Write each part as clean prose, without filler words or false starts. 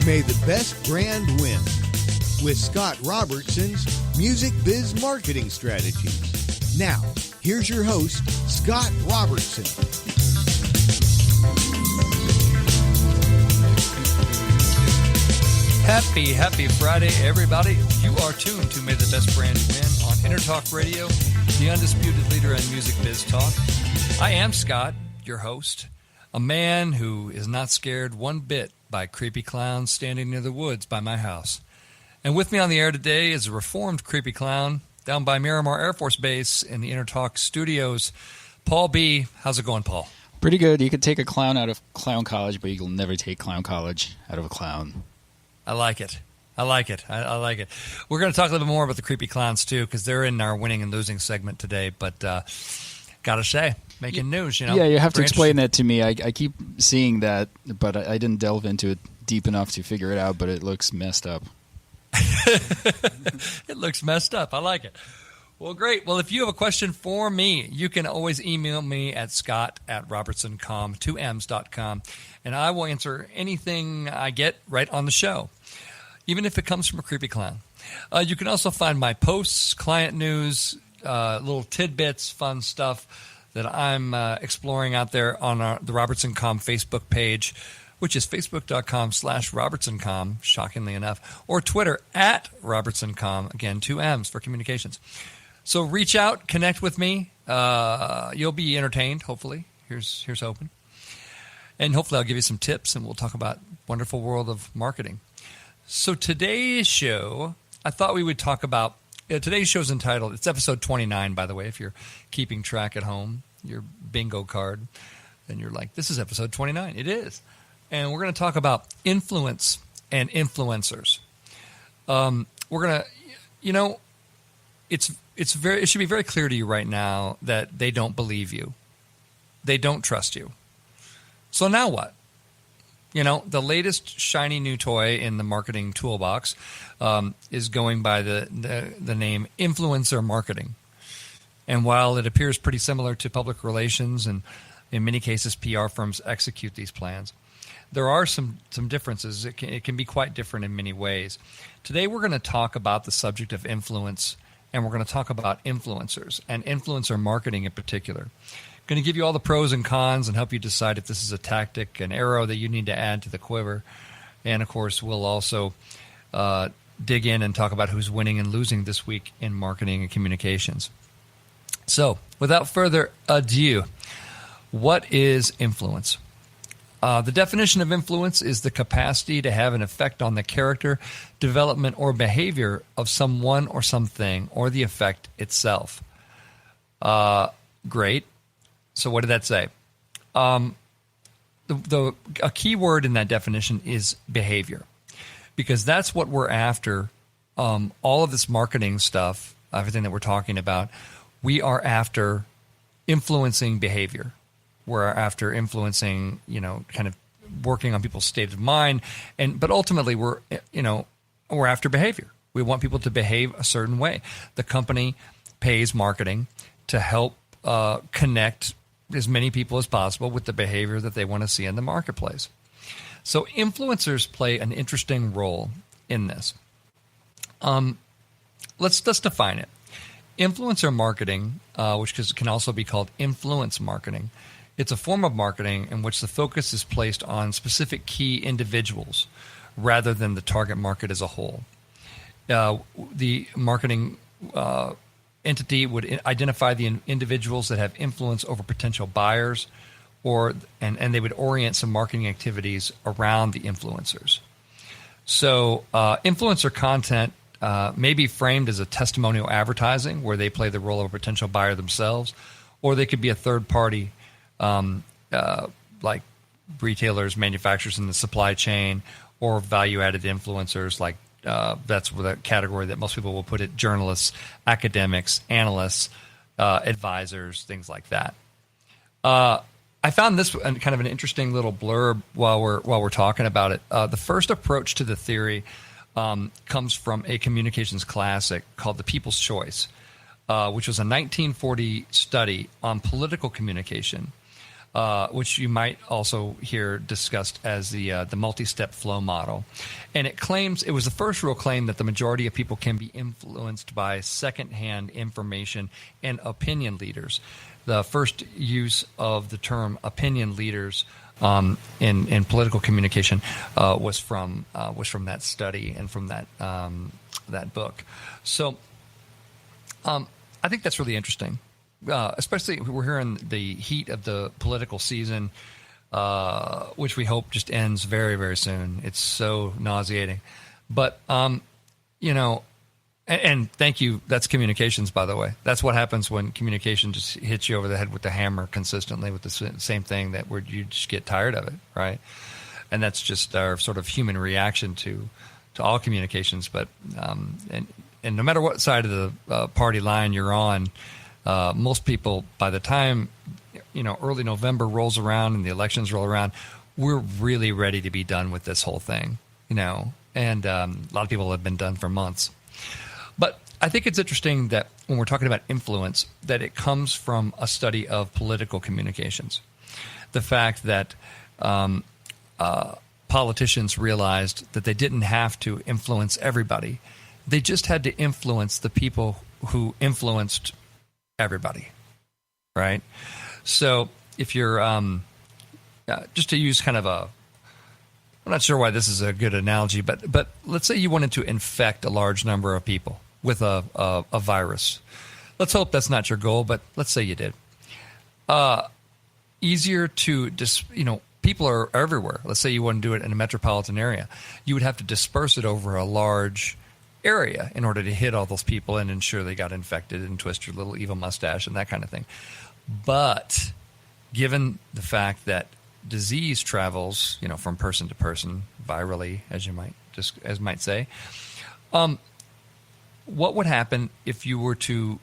May the best brand win with Scott Robertson's Music Biz Marketing Strategies. Now, here's your host, Scott Robertson. Happy Friday, everybody. You are tuned to May the Best Brand Win on Intertalk Radio, the undisputed leader in music biz talk. I am Scott, your host, a man who is not scared one bit by creepy clowns standing near the woods by my house. And with me on the air today is a reformed creepy clown down by Miramar Air Force Base in the Intertalk studios, Paul B. How's it going, Paul? Pretty good. You could take a clown out of clown college, but you'll never take clown college out of a clown. I like it. I like it. We're going to talk a little bit more about the creepy clowns, too, because they're in our winning and losing segment today. But got to say, making news, you know. Yeah, you have to explain that to me. I keep seeing that, but I didn't delve into it deep enough to figure it out, but it looks messed up. It looks messed up. I like it. Well, great. Well, if you have a question for me, you can always email me at scott@robertsoncom, 2ms.com, and I will answer anything I get right on the show, even if it comes from a creepy clown. You can also find my posts, client news, little tidbits, fun stuff that I'm exploring out there on the RobertsonCom Facebook page, which is facebook.com/RobertsonCom, shockingly enough, or Twitter @RobertsonCom, again, 2Ms for communications. So reach out, connect with me. You'll be entertained, hopefully. Here's hoping. And hopefully I'll give you some tips, and we'll talk about wonderful world of marketing. So today's show, I thought we would talk about, today's show is entitled, it's episode 29, by the way, if you're keeping track at home, your bingo card, and you're like, this is episode 29. It is. And we're going to talk about influence and influencers. We're going to, it should be very clear to you right now that they don't believe you. They don't trust you. So now what? The latest shiny new toy in the marketing toolbox is going by the name influencer marketing. And while it appears pretty similar to public relations, and in many cases PR firms execute these plans, there are some differences. It can be quite different in many ways. Today we're going to talk about the subject of influence, and we're going to talk about influencers and influencer marketing in particular. Going to give you all the pros and cons and help you decide if this is a tactic, an arrow that you need to add to the quiver. And, of course, we'll also dig in and talk about who's winning and losing this week in marketing and communications. So, without further ado, what is influence? The definition of influence is the capacity to have an effect on the character, development, or behavior of someone or something, or the effect itself. Great. So what did that say? A key word in that definition is behavior, because that's what we're after. All of this marketing stuff, everything that we're talking about, we are after influencing behavior. We're after influencing, kind of working on people's state of mind, but ultimately we're after behavior. We want people to behave a certain way. The company pays marketing to help connect as many people as possible with the behavior that they want to see in the marketplace. So influencers play an interesting role in this. Let's define it. Influencer marketing, which can also be called influence marketing, it's a form of marketing in which the focus is placed on specific key individuals rather than the target market as a whole. The marketing entity would identify the individuals that have influence over potential buyers, and they would orient some marketing activities around the influencers. So influencer content may be framed as a testimonial advertising where they play the role of a potential buyer themselves, or they could be a third party like retailers, manufacturers in the supply chain, or value-added influencers like that's the category that most people will put it: journalists, academics, analysts, advisors, things like that. I found this kind of an interesting little blurb while we're talking about it. The first approach to the theory comes from a communications classic called The People's Choice, which was a 1940 study on political communication. which you might also hear discussed as the multi-step flow model. And it was the first real claim that the majority of people can be influenced by secondhand information and opinion leaders. The first use of the term opinion leaders in political communication was from that study and from that book. So I think that's really interesting. Especially we're here in the heat of the political season, which we hope just ends very, very soon. It's so nauseating. But, and thank you. That's communications, by the way. That's what happens when communication just hits you over the head with the hammer consistently with the same thing where you just get tired of it, right? And that's just our sort of human reaction to all communications. But and no matter what side of the party line you're on, most people, by the time early November rolls around and the elections roll around, we're really ready to be done with this whole thing. And a lot of people have been done for months. But I think it's interesting that when we're talking about influence, that it comes from a study of political communications. The fact that politicians realized that they didn't have to influence everybody. They just had to influence the people who influenced everybody, right? So if you're, just to use kind of I'm not sure why this is a good analogy, but let's say you wanted to infect a large number of people with a virus. Let's hope that's not your goal, but let's say you did. Easier to people are everywhere. Let's say you want to do it in a metropolitan area. You would have to disperse it over a large area in order to hit all those people and ensure they got infected and twist your little evil mustache and that kind of thing. But given the fact that disease travels, from person to person virally, as you might say, what would happen if you were to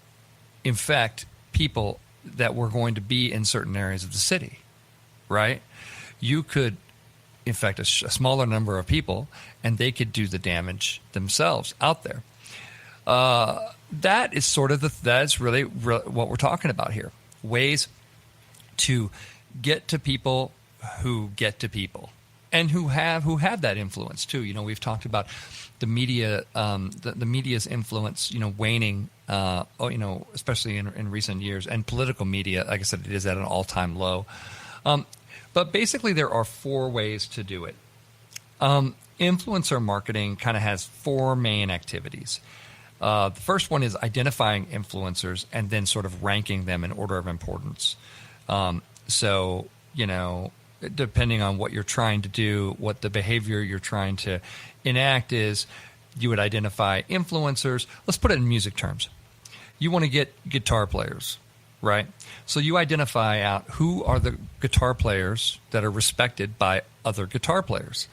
infect people that were going to be in certain areas of the city, right? You could infect a smaller number of people, and they could do the damage themselves out there. That is that's really what we're talking about here. Ways to get to people who get to people, and who have that influence too. We've talked about the media, the media's influence, waning, especially in recent years, and political media, like I said, it is at an all-time low. But basically, there are 4 ways to do it. Influencer marketing kind of has 4 main activities. The first one is identifying influencers and then sort of ranking them in order of importance. So, depending on what you're trying to do, what the behavior you're trying to enact is, you would identify influencers. Let's put it in music terms. You want to get guitar players, right? So you identify out who are the guitar players that are respected by other guitar players,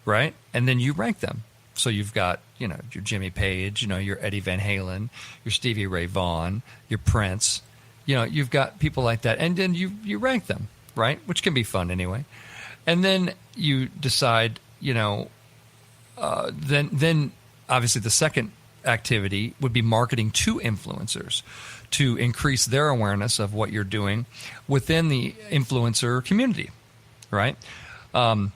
right? And then you rank them. So you've got, your Jimmy Page, your Eddie Van Halen, your Stevie Ray Vaughan, your Prince. You've got people like that. And then you rank them, right? Which can be fun anyway. And then you decide, then obviously the second activity would be marketing to influencers to increase their awareness of what you're doing within the influencer community, right? And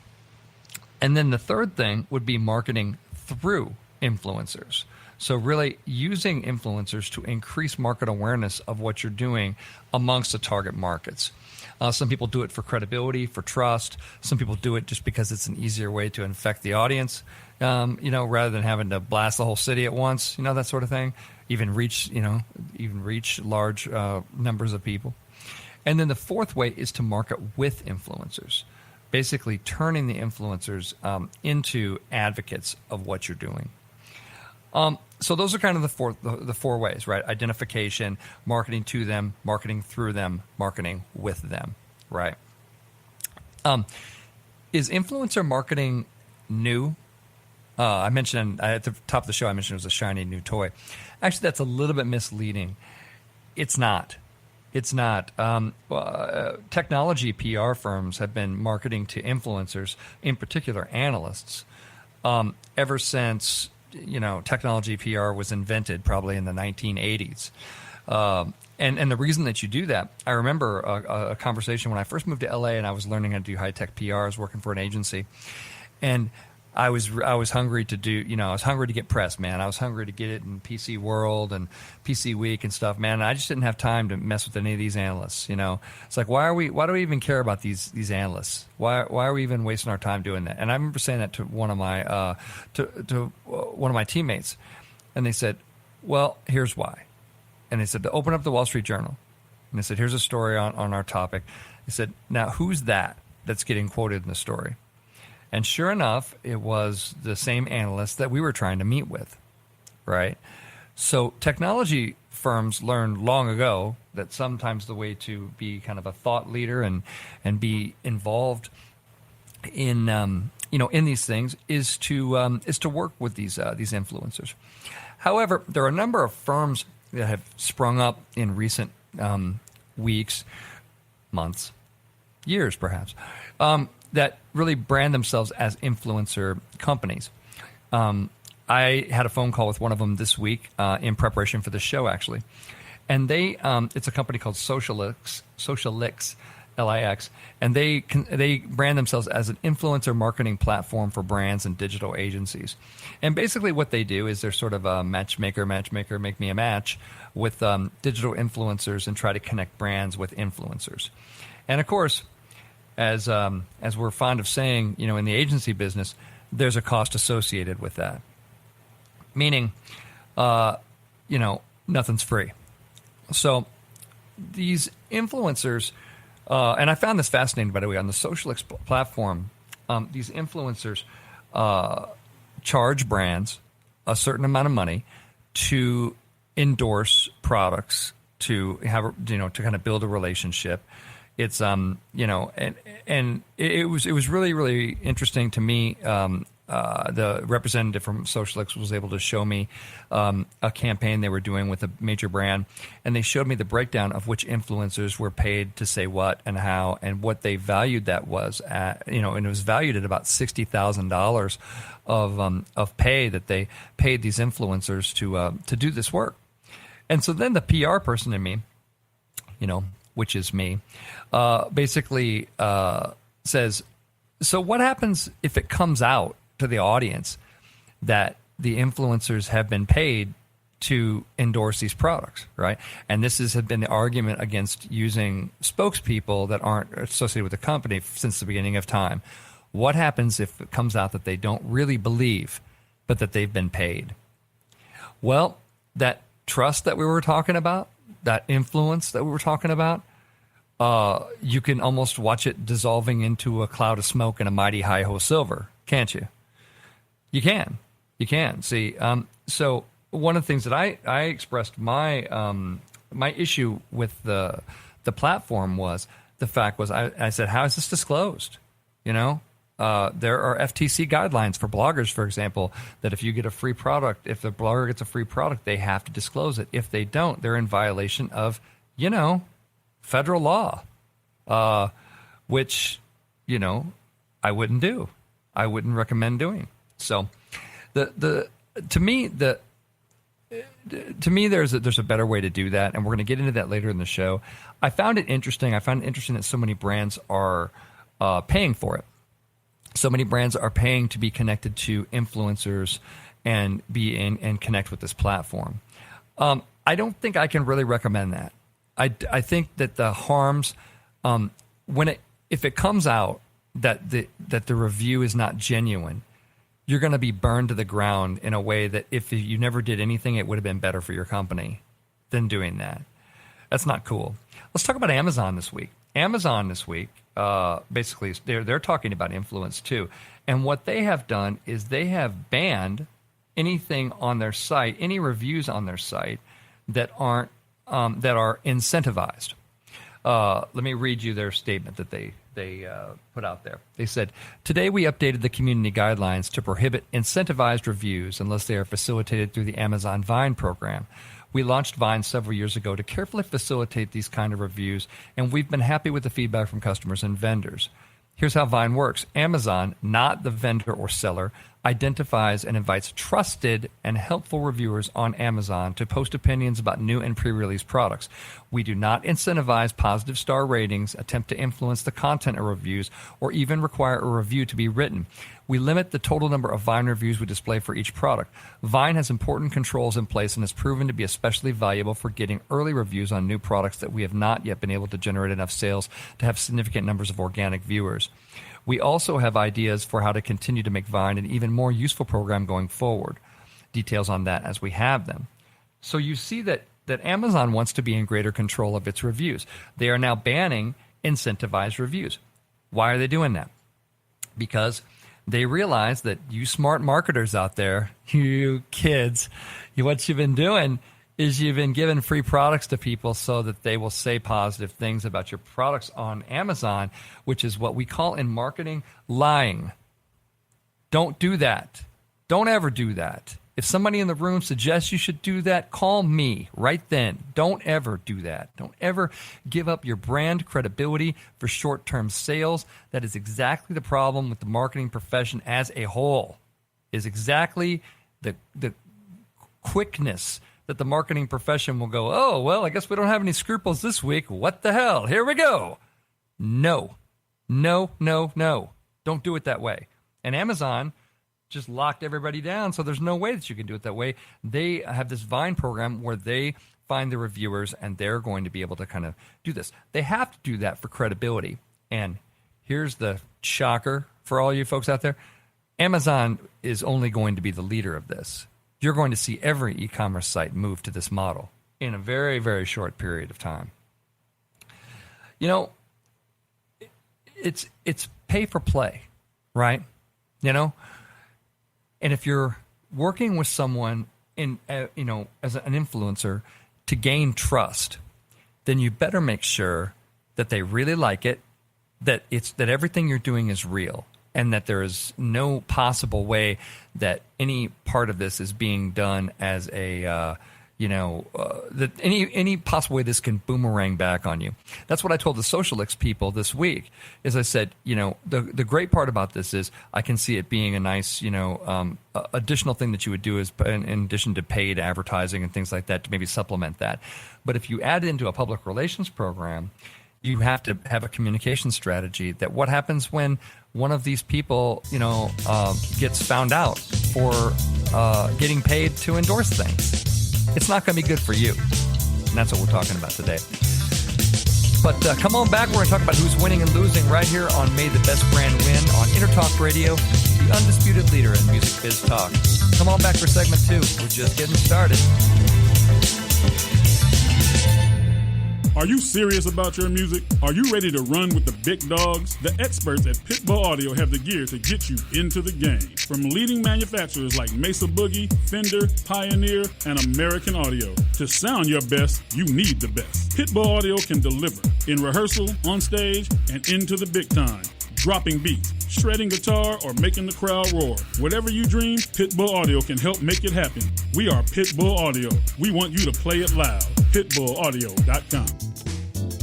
then the third thing would be marketing through influencers. So really using influencers to increase market awareness of what you're doing amongst the target markets. Some people do it for credibility, for trust. Some people do it just because it's an easier way to infect the audience, rather than having to blast the whole city at once, that sort of thing. Even reach large numbers of people. And then the fourth way is to market with influencers, basically turning the influencers into advocates of what you're doing. So those are kind of the four ways, right? Identification, marketing to them, marketing through them, marketing with them, right? Is influencer marketing new? I mentioned at the top of the show, I mentioned it was a shiny new toy. Actually, that's a little bit misleading. It's not. It's not. Technology PR firms have been marketing to influencers, in particular analysts, ever since technology PR was invented, probably in the 1980s. And the reason that you do that, I remember a conversation when I first moved to LA and I was learning how to do high tech PR. I was working for an agency, and I was hungry to do, I was hungry to get press, man. I was hungry to get it in PC World and PC Week and stuff, man. And I just didn't have time to mess with any of these analysts. It's like, why do we even care about these analysts? Why are we even wasting our time doing that? And I remember saying that to one of my one of my teammates, and they said, well, here's why. And they said, to open up the Wall Street Journal. And they said, here's a story on our topic. They said, now who's that's getting quoted in the story? And sure enough, it was the same analyst that we were trying to meet with, right? So technology firms learned long ago that sometimes the way to be kind of a thought leader and be involved in in these things is to work with these influencers. However, there are a number of firms that have sprung up in recent weeks, months, years perhaps, that really brand themselves as influencer companies. I had a phone call with one of them this week in preparation for the show, actually. And it's a company called Socialix, LIX, and they brand themselves as an influencer marketing platform for brands and digital agencies. And basically what they do is they're sort of a matchmaker, make me a match with digital influencers and try to connect brands with influencers. And of course, as we're fond of saying, in the agency business, there's a cost associated with that. Meaning, nothing's free. So these influencers, and I found this fascinating, by the way, on the Socialix platform, these influencers charge brands a certain amount of money to endorse products, to have, to kind of build a relationship. It's and it was really, really interesting to me. The representative from Socialix was able to show me a campaign they were doing with a major brand, and they showed me the breakdown of which influencers were paid to say what and how, and what they valued that was at. And it was valued at about $60,000 of pay that they paid these influencers to do this work. And so then the PR person in me, which is me, basically says, so what happens if it comes out to the audience that the influencers have been paid to endorse these products, right? And this has been the argument against using spokespeople that aren't associated with the company since the beginning of time. What happens if it comes out that they don't really believe, but that they've been paid? Well, that trust that we were talking about, that influence that we were talking about, you can almost watch it dissolving into a cloud of smoke and a mighty high-ho silver, can't you? You can. See, so one of the things that I expressed my issue with the platform was the fact was I said, how is this disclosed? There are FTC guidelines for bloggers, for example, that if you get a free product, if the blogger gets a free product, they have to disclose it. If they don't, they're in violation of, federal law, which, I wouldn't do. I wouldn't recommend doing. So, to me, there's a better way to do that, and we're going to get into that later in the show. I found it interesting. That so many brands are paying for it. So many brands are paying to be connected to influencers and and connect with this platform. I don't think I can really recommend that. I think that the harms, if it comes out that the review is not genuine, you're going to be burned to the ground in a way that if you never did anything, it would have been better for your company than doing that. That's not cool. Let's talk about Amazon this week. Amazon this week, basically, they're talking about influence too. And what they have done is they have banned anything on their site, any reviews on their site that are incentivized. Let me read you their statement that they put out there. They said, today we updated the community guidelines to prohibit incentivized reviews unless they are facilitated through the Amazon Vine program. We launched Vine several years ago to carefully facilitate these kind of reviews, and we've been happy with the feedback from customers and vendors. Here's how Vine works. Amazon, not the vendor or seller, identifies and invites trusted and helpful reviewers on Amazon to post opinions about new and pre-release products. We do not incentivize positive star ratings, attempt to influence the content of reviews, or even require a review to be written. We limit the total number of Vine reviews we display for each product. Vine has important controls in place and has proven to be especially valuable for getting early reviews on new products that we have not yet been able to generate enough sales to have significant numbers of organic viewers. We also have ideas for how to continue to make Vine an even more useful program going forward. Details on that as we have them. So you see that Amazon wants to be in greater control of its reviews. They are now banning incentivized reviews. Why are they doing that? Because they realize that you smart marketers out there, you kids, what you've been doing is you've been giving free products to people so that they will say positive things about your products on Amazon, which is what we call in marketing lying. Don't do that. Don't ever do that. If somebody in the room suggests you should do that, call me right then. Don't ever do that. Don't ever give up your brand credibility for short-term sales. That is exactly the problem with the marketing profession as a whole, is exactly the quickness that the marketing profession will go, oh, well, I guess we don't have any scruples this week. What the hell? Here we go. No. Don't do it that way. And Amazon just locked everybody down, so there's no way that you can do it that way. They have this Vine program where they find the reviewers, and they're going to be able to kind of do this. They have to do that for credibility. And here's the shocker for all you folks out there. Amazon is only going to be the leader of this. You're going to see every e-commerce site move to this model in a very, very short period of time. You know, it's pay for play, right? You know, and if you're working with someone in, as an influencer to gain trust, then you better make sure that they really like it, that everything you're doing is real, and that there is no possible way that any part of this is being done as a, that any possible way this can boomerang back on you. That's what I told the Socialix people this week, is I said, the great part about this is I can see it being a nice, additional thing that you would do is in addition to paid advertising and things like that to maybe supplement that. But if you add it into a public relations program, you have to have a communication strategy that what happens when one of these people, gets found out for getting paid to endorse things. It's not going to be good for you. And that's what we're talking about today. But come on back. We're going to talk about who's winning and losing right here on May the Best Brand Win on Intertalk Radio, the undisputed leader in music biz talk. Come on back for segment 2. We're just getting started. Are you serious about your music? Are you ready to run with the big dogs? The experts at Pitbull Audio have the gear to get you into the game. From leading manufacturers like Mesa Boogie, Fender, Pioneer, and American Audio. To sound your best, you need the best. Pitbull Audio can deliver in rehearsal, on stage, and into the big time. Dropping beats, shredding guitar, or making the crowd roar. Whatever you dream, Pitbull Audio can help make it happen. We are Pitbull Audio. We want you to play it loud. PitbullAudio.com.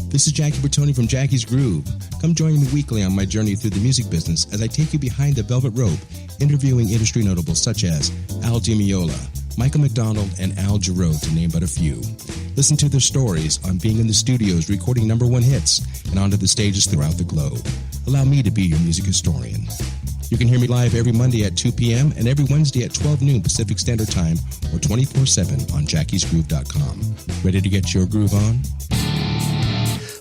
This is Jackie Bertoni from Jackie's Groove. Come join me weekly on my journey through the music business as I take you behind the velvet rope, interviewing industry notables such as Al Di Meola, Michael McDonald, and Al Jarreau, to name but a few. Listen to their stories on being in the studios recording #1 hits and onto the stages throughout the globe. Allow me to be your music historian. You can hear me live every Monday at 2 p.m. and every Wednesday at 12 noon Pacific Standard Time or 24/7 on jackiesgroove.com. Ready to get your groove on?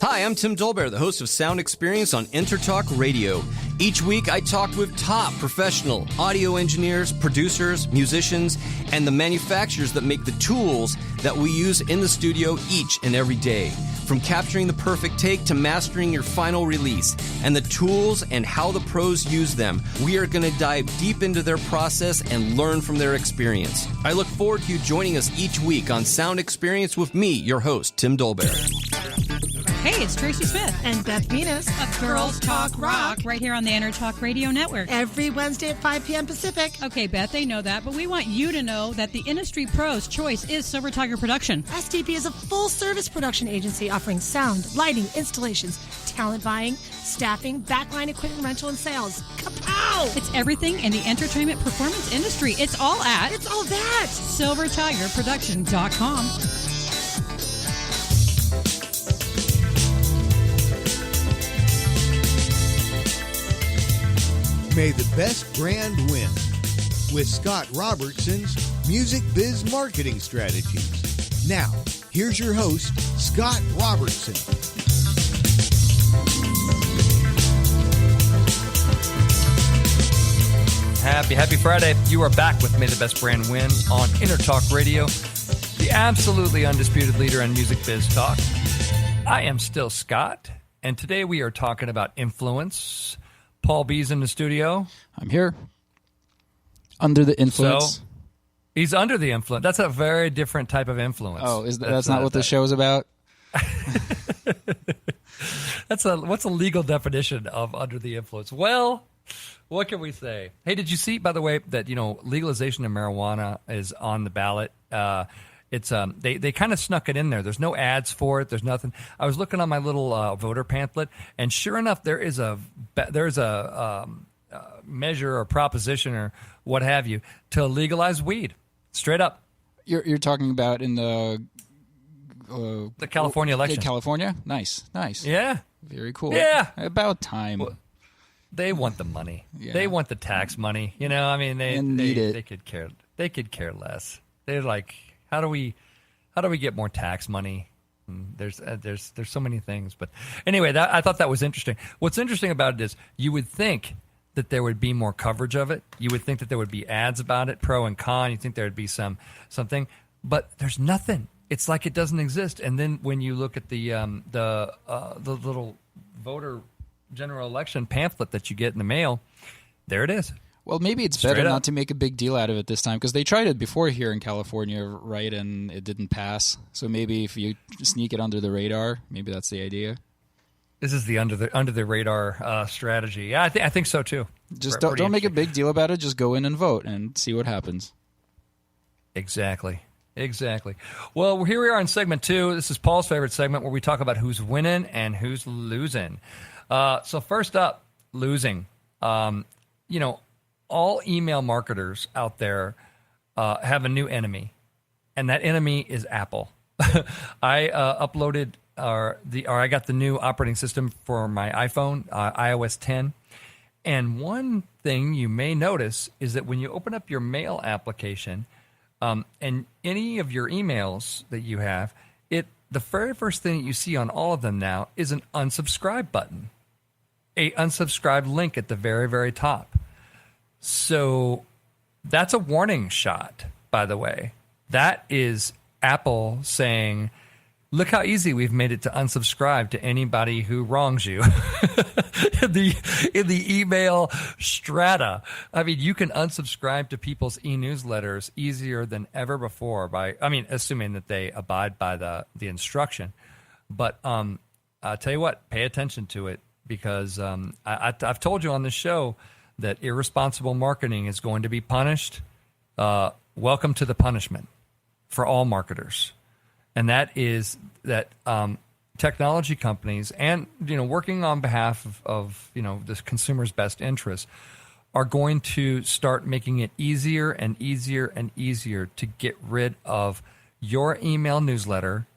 Hi, I'm Tim Dolbear, the host of Sound Experience on Intertalk Radio. Each week, I talk with top professional audio engineers, producers, musicians, and the manufacturers that make the tools that we use in the studio each and every day. From capturing the perfect take to mastering your final release, and the tools and how the pros use them, we are going to dive deep into their process and learn from their experience. I look forward to you joining us each week on Sound Experience with me, your host, Tim Dolbear. Hey, it's Tracy Smith and Beth Venus of Girls Talk Rock right here on the Intertalk Radio Network. Every Wednesday at 5 p.m. Pacific. Okay, Beth, they know that, but we want you to know that the industry pro's choice is Silver Tiger Production. STP is a full-service production agency offering sound, lighting, installations, talent buying, staffing, backline equipment rental, and sales. Kapow! It's everything in the entertainment performance industry. It's all that. SilverTigerProduction.com. May the best brand win with Scott Robertson's Music Biz Marketing Strategies. Now, here's your host, Scott Robertson. Happy Friday. You are back with May the Best Brand Win on Intertalk Radio, the absolutely undisputed leader in music biz talk. I am still Scott, and today we are talking about influence. Paul B's in the studio. I'm here. Under the influence. So, he's under the influence. That's a very different type of influence. Oh, that's not what the show is about? What's a legal definition of under the influence? Well, what can we say? Hey, did you see, by the way, that legalization of marijuana is on the ballot? It's they kind of snuck it in there. There's no ads for it. There's nothing. I was looking on my little voter pamphlet, and sure enough, there's a measure or proposition or what have you to legalize weed. Straight up. You're talking about in the California election. California? Nice. Yeah. Very cool. Yeah. About time. Well, they want the money. Yeah. They want the tax money. I mean, they need it. They could care. They could care less. They're like, how do we get more tax money? And there's so many things. But anyway, I thought that was interesting. What's interesting about it is you would think that there would be more coverage of it. You would think that there would be ads about it, pro and con. You think there would be something, but there's nothing. It's like it doesn't exist. And then when you look at the little voter general election pamphlet that you get in the mail, there it is. Well, maybe it's better not to make a big deal out of it this time because they tried it before here in California, right, and it didn't pass. So maybe if you sneak it under the radar, maybe that's the idea. This is the under the radar strategy. Yeah, I think so too. Just don't make a big deal about it. Just go in and vote and see what happens. Exactly. Well, here we are in segment 2. This is Paul's favorite segment where we talk about who's winning and who's losing. So first up, losing. All email marketers out there have a new enemy, and that enemy is Apple. I uploaded I got the new operating system for my iPhone, iOS 10. And one thing you may notice is that when you open up your mail application and any of your emails that you have, the very first thing that you see on all of them now is an unsubscribe button, a unsubscribe link at the very, very top. So that's a warning shot, by the way. That is Apple saying, look how easy we've made it to unsubscribe to anybody who wrongs you. in the email strata. I mean, you can unsubscribe to people's e-newsletters easier than ever before assuming that they abide by the instruction. But I'll tell you what, pay attention to it because I've told you on this show that irresponsible marketing is going to be punished. Welcome to the punishment for all marketers. And that is that technology companies and, working on behalf of the consumer's best interests are going to start making it easier and easier and easier to get rid of your email newsletter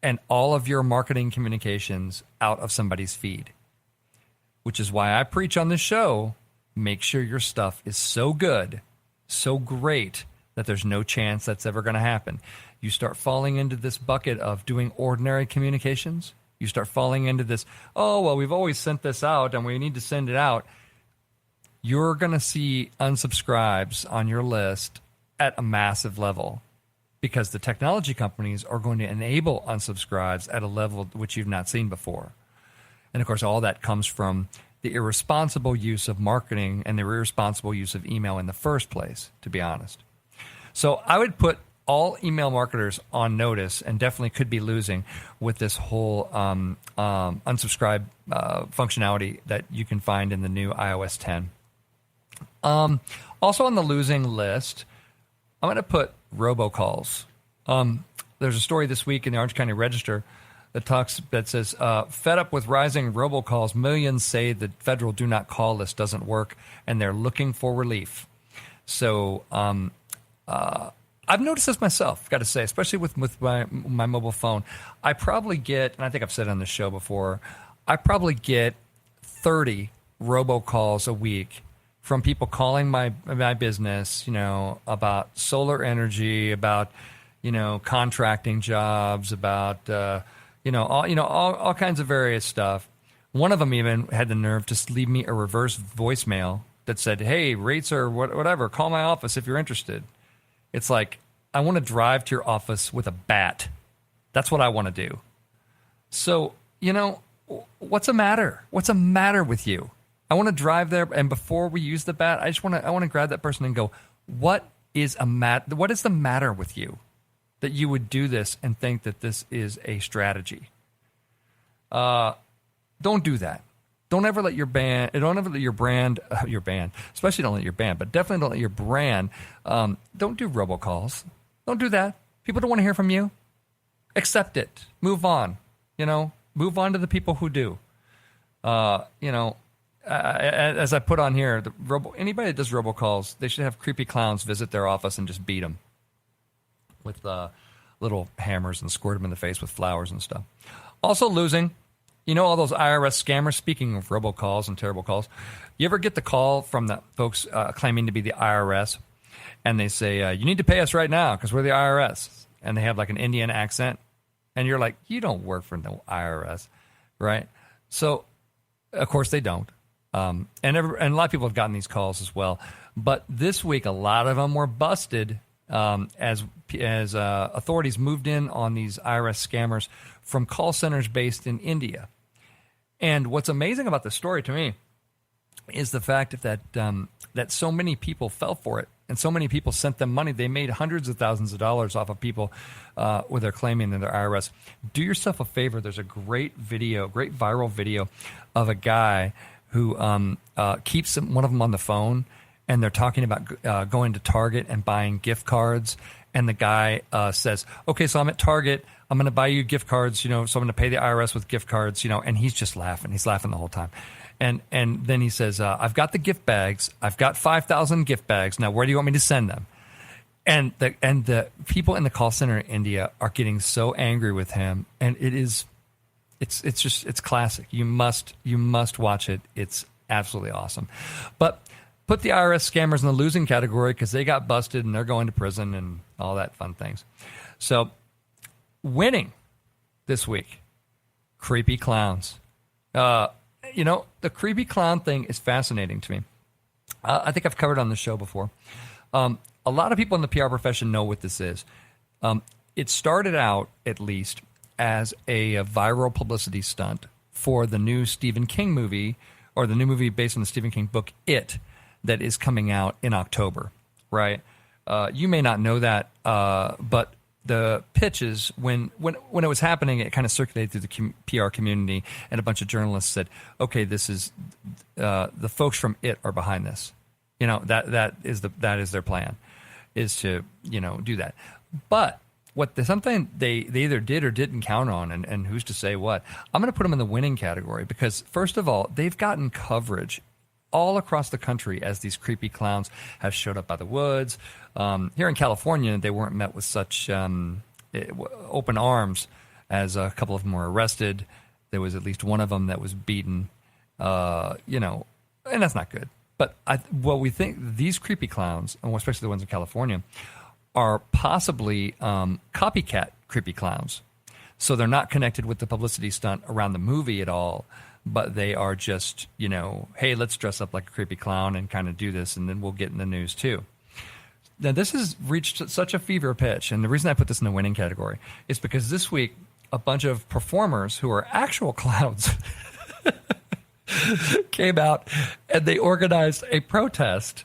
and all of your marketing communications out of somebody's feed, which is why I preach on this show. Make sure your stuff is so good, so great, that there's no chance that's ever going to happen. You start falling into this bucket of doing ordinary communications. You start falling into this, we've always sent this out and we need to send it out. You're going to see unsubscribes on your list at a massive level because the technology companies are going to enable unsubscribes at a level which you've not seen before. And, of course, all that comes from the irresponsible use of marketing and the irresponsible use of email in the first place, to be honest. So I would put all email marketers on notice and definitely could be losing with this whole unsubscribe functionality that you can find in the new iOS 10. Also on the losing list, I'm going to put robocalls. There's a story this week in the Orange County Register that says, fed up with rising robocalls, millions say the federal do not call list doesn't work, and they're looking for relief. So I've noticed this myself, got to say, especially with my mobile phone. I probably get, and I think I've said it on the show before, I probably get 30 robocalls a week from people calling my business, about solar energy, about contracting jobs, about all kinds of various stuff. One of them even had the nerve to leave me a reverse voicemail that said, "Hey, rates are whatever. Call my office if you're interested." It's like, I want to drive to your office with a bat. That's what I want to do. So, what's the matter? What's the matter with you? I want to drive there, and before we use the bat, I want to grab that person and go, what is the matter with you that you would do this and think that this is a strategy? Don't do that. Don't ever let your brand, especially don't let your band, but definitely don't let your brand, don't do robocalls. Don't do that. People don't want to hear from you. Accept it. Move on. Move on to the people who do. As I put on here, anybody that does robocalls, they should have creepy clowns visit their office and just beat them with little hammers and squirt them in the face with flowers and stuff. Also losing, all those IRS scammers. Speaking of robocalls and terrible calls, you ever get the call from the folks claiming to be the IRS, and they say, you need to pay us right now because we're the IRS, and they have like an Indian accent, and you're like, you don't work for no IRS, right? So, of course, they don't. And a lot of people have gotten these calls as well. But this week, a lot of them were busted as authorities moved in on these IRS scammers from call centers based in India. And what's amazing about this story to me is the fact that so many people fell for it, and so many people sent them money. They made hundreds of thousands of dollars off of people with their claiming in their IRS. Do yourself a favor. There's a great viral video of a guy who keeps one of them on the phone, and they're talking about going to Target and buying gift cards. And the guy says, okay, so I'm at Target. I'm going to buy you gift cards, so I'm going to pay the IRS with gift cards, and he's just laughing. He's laughing the whole time. And then he says, I've got the gift bags. I've got 5,000 gift bags. Now, where do you want me to send them? And the people in the call center in India are getting so angry with him. And it's classic. You must watch it. It's absolutely awesome. But put the IRS scammers in the losing category because they got busted and they're going to prison and all that fun things. So winning this week, creepy clowns. The creepy clown thing is fascinating to me. I think I've covered it on the show before. A lot of people in the PR profession know what this is. It started out, at least, as a viral publicity stunt for the new Stephen King movie, or the new movie based on the Stephen King book, It, that is coming out in October, right? You may not know that, but the pitches, when it was happening, it kind of circulated through the PR community, and a bunch of journalists said, okay, this is the folks from It are behind this. That is their plan, is to do that. But something they either did or didn't count on, and who's to say what? I'm going to put them in the winning category because, first of all, they've gotten coverage all across the country as these creepy clowns have showed up by the woods. Here in California, they weren't met with such open arms, as a couple of them were arrested. There was at least one of them that was beaten, and that's not good. But we think these creepy clowns, and especially the ones in California, are possibly copycat creepy clowns. So they're not connected with the publicity stunt around the movie at all, but they are just, hey, let's dress up like a creepy clown and kind of do this, and then we'll get in the news too. Now, this has reached such a fever pitch, and the reason I put this in the winning category is because this week, a bunch of performers who are actual clowns came out, and they organized a protest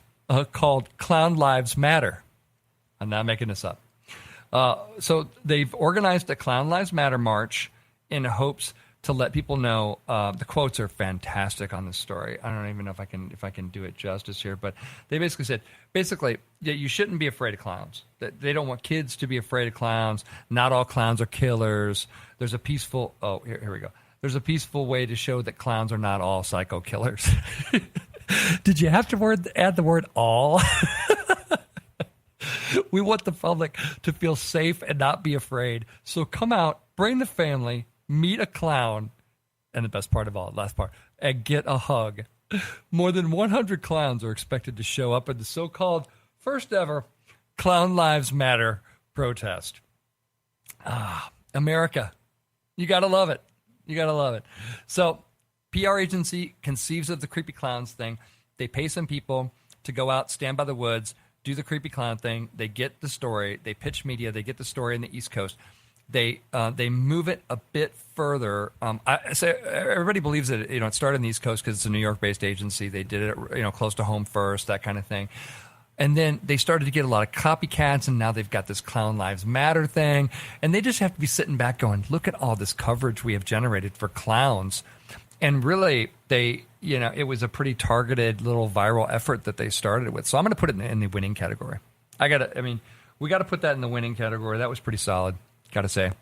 called Clown Lives Matter. I'm not making this up. So they've organized a Clown Lives Matter march in hopes to let people know. The quotes are fantastic on this story. I don't even know if I can do it justice here, but they basically said, that you shouldn't be afraid of clowns. That they don't want kids to be afraid of clowns. Not all clowns are killers. There's a peaceful. Oh, here we go. There's a peaceful way to show that clowns are not all psycho killers. Did you have to add the word all? We want the public to feel safe and not be afraid. So come out, bring the family, meet a clown, and the best part of all, last part, and get a hug. More than 100 clowns are expected to show up at the so-called first ever Clown Lives Matter protest. America. You got to love it. You got to love it. So PR agency conceives of the creepy clowns thing. They pay some people to go out, stand by the woods, do the creepy clown thing. They get the story. They pitch media. They get the story in the East Coast. They move it a bit further. Everybody believes that it started in the East Coast because it's a New York-based agency. They did it close to home first, that kind of thing. And then they started to get a lot of copycats, and now they've got this Clown Lives Matter thing. And they just have to be sitting back going, look at all this coverage we have generated for clowns. And really, it was a pretty targeted little viral effort that they started with. So I'm going to put it in the winning category. We got to put that in the winning category. That was pretty solid, got to say.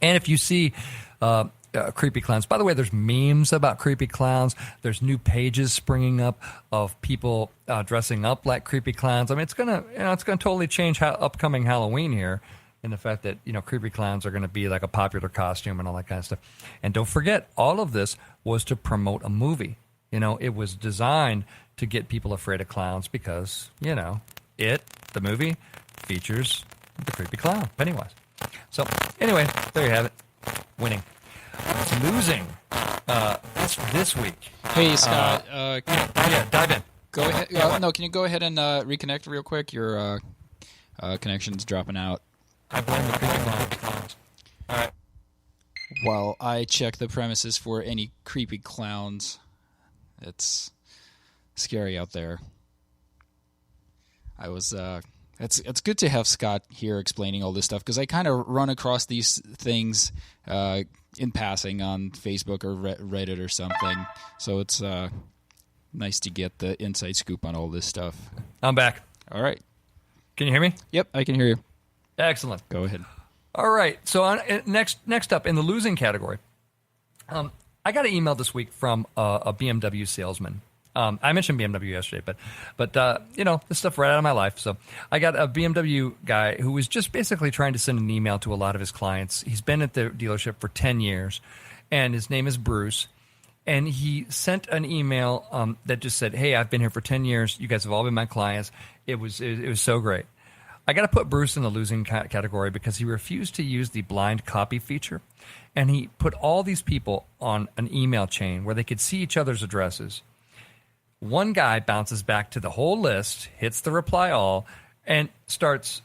And if you see creepy clowns, by the way, there's memes about creepy clowns. There's new pages springing up of people dressing up like creepy clowns. I mean, it's gonna totally change upcoming Halloween here. And the fact that, creepy clowns are going to be like a popular costume and all that kind of stuff. And don't forget, all of this was to promote a movie. It was designed to get people afraid of clowns because, the movie, features the creepy clown, Pennywise. So, anyway, there you have it. Winning. Losing. This week. Hey, Scott. Dive in. Go ahead. No, can you go ahead and reconnect real quick? Your connection's dropping out. I blame the creepy clowns. All right. While I check the premises for any creepy clowns, it's scary out there. It's good to have Scott here explaining all this stuff because I kind of run across these things in passing on Facebook or Reddit or something. So it's nice to get the inside scoop on all this stuff. I'm back. All right. Can you hear me? Yep, I can hear you. Excellent. Go ahead. All right. So next up in the losing category, I got an email this week from a BMW salesman. I mentioned BMW yesterday, but this stuff right out of my life. So I got a BMW guy who was just basically trying to send an email to a lot of his clients. He's been at the dealership for 10 years, and his name is Bruce. And he sent an email that just said, "Hey, I've been here for 10 years. You guys have all been my clients. It was so great." I got to put Bruce in the losing category because he refused to use the blind copy feature, and he put all these people on an email chain where they could see each other's addresses. One guy bounces back to the whole list, hits the reply all, and starts,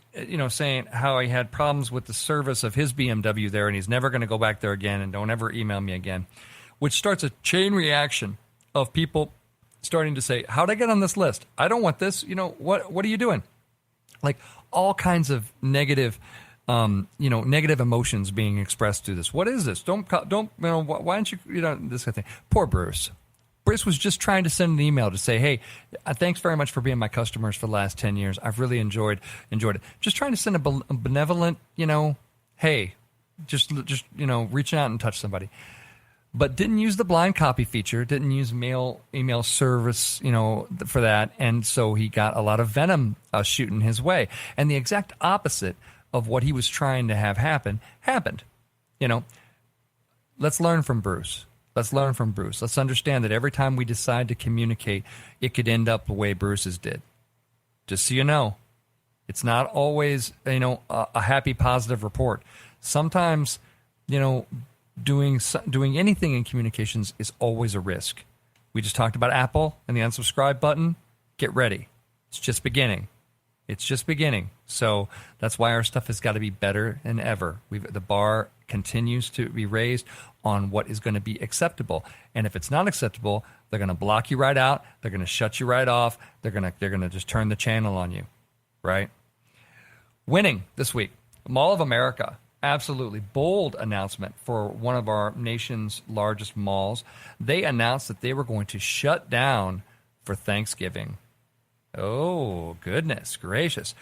saying how he had problems with the service of his BMW there, and he's never going to go back there again, and don't ever email me again, which starts a chain reaction of people starting to say, "How'd I get on this list? I don't want this. What are you doing?" Like all kinds of negative, negative emotions being expressed through this. What is this? Don't, why don't you, this kind of thing. Poor Bruce. Bruce was just trying to send an email to say, "Hey, thanks very much for being my customers for the last 10 years. I've really enjoyed it." Just trying to send a benevolent, hey, just reaching out and touch somebody. But didn't use the blind copy feature, didn't use email service, for that. And so he got a lot of venom shooting his way. And the exact opposite of what he was trying to have happen, happened. Let's learn from Bruce. Let's understand that every time we decide to communicate, it could end up the way Bruce's did. Just so you know, it's not always, a happy, positive report. Sometimes, doing anything in communications is always a risk. We just talked about Apple and the unsubscribe button. Get ready. It's just beginning. So that's why our stuff has got to be better than ever. The bar continues to be raised on what is going to be acceptable. And if it's not acceptable, they're going to block you right out. They're going to shut you right off. They're going to just turn the channel on you, right? Winning this week. Mall of America. Absolutely. Bold announcement for one of our nation's largest malls. They announced that they were going to shut down for Thanksgiving. Oh, goodness gracious.